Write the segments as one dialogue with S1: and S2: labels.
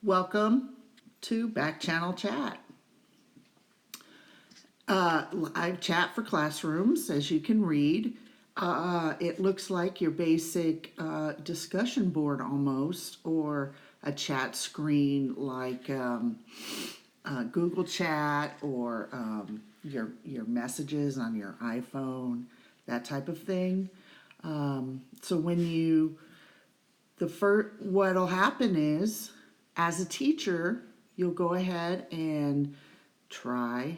S1: Welcome to BackChannel Chat. Live chat for classrooms, as you can read. It looks like your basic discussion board almost, or a chat screen like Google Chat, or your messages on your iPhone, that type of thing. So when what'll happen is, as a teacher, you'll go ahead and try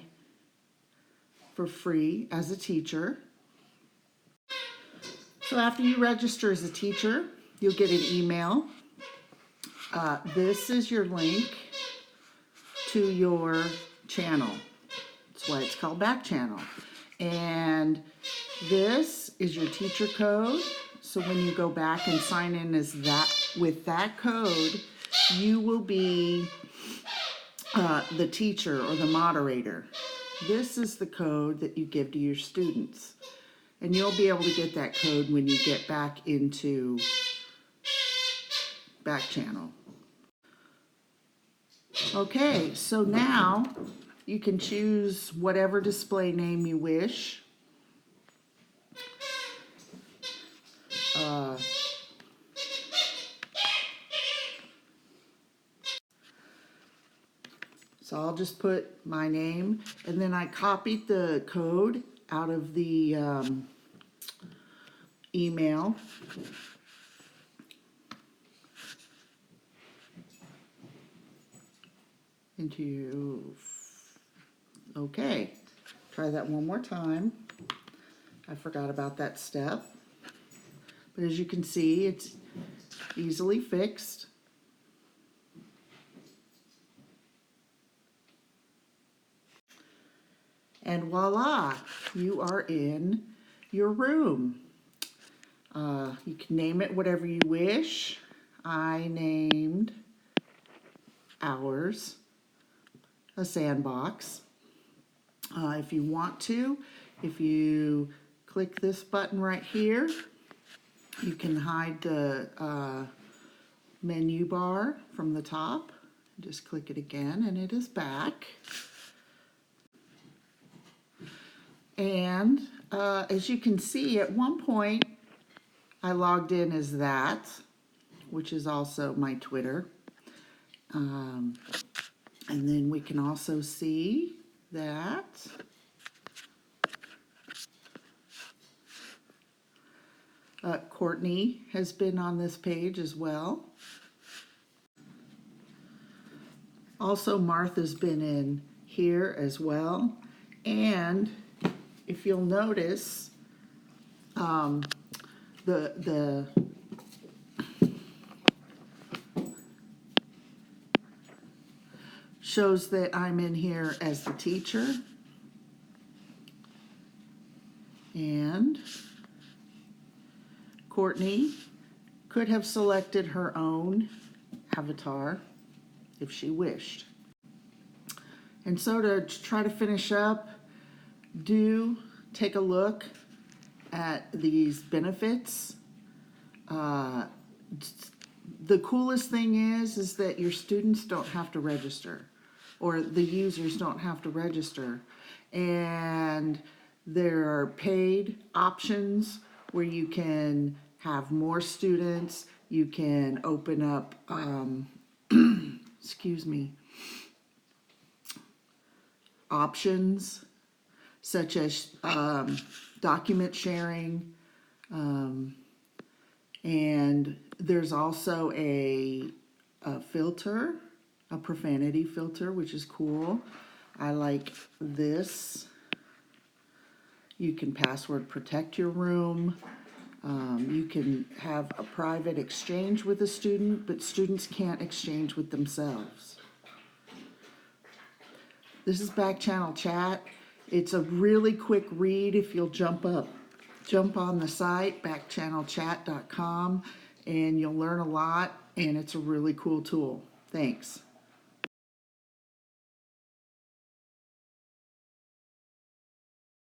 S1: for free as a teacher. So after you register as a teacher, you'll get an email. This is your link to your channel. That's why it's called BackChannel. And this is your teacher code. So when you go back and sign in with that code, you will be the teacher or the moderator. This is the code that you give to your students. And you'll be able to get that code when you get back into BackChannel. Okay, so now you can choose whatever display name you wish. So I'll just put my name, and then I copied the code out of the email. Okay, try that one more time. I forgot about that step. But as you can see, it's easily fixed. And voila, you are in your room. You can name it whatever you wish. I named ours a sandbox. If you want to, if you click this button right here, you can hide the menu bar from the top. Just click it again and it is back. And as you can see, at one point I logged in as that, which is also my Twitter. And then we can also see that Courtney has been on this page as well. Also, Martha's been in here as well. And if you'll notice, the shows that I'm in here as the teacher. And Courtney could have selected her own avatar if she wished. And so to try to finish up, do take a look at these benefits. The coolest thing is that your students don't have to register, or the users don't have to register. And there are paid options where you can have more students. You can open up, options such as document sharing, and there's also a filter, a profanity filter, which is cool. I like this. You can password protect your room. You can have a private exchange with a student, but students can't exchange with themselves. This is BackChannel Chat. It's a really quick read if you'll jump on the site, backchannelchat.com, and you'll learn a lot, and it's a really cool tool. Thanks.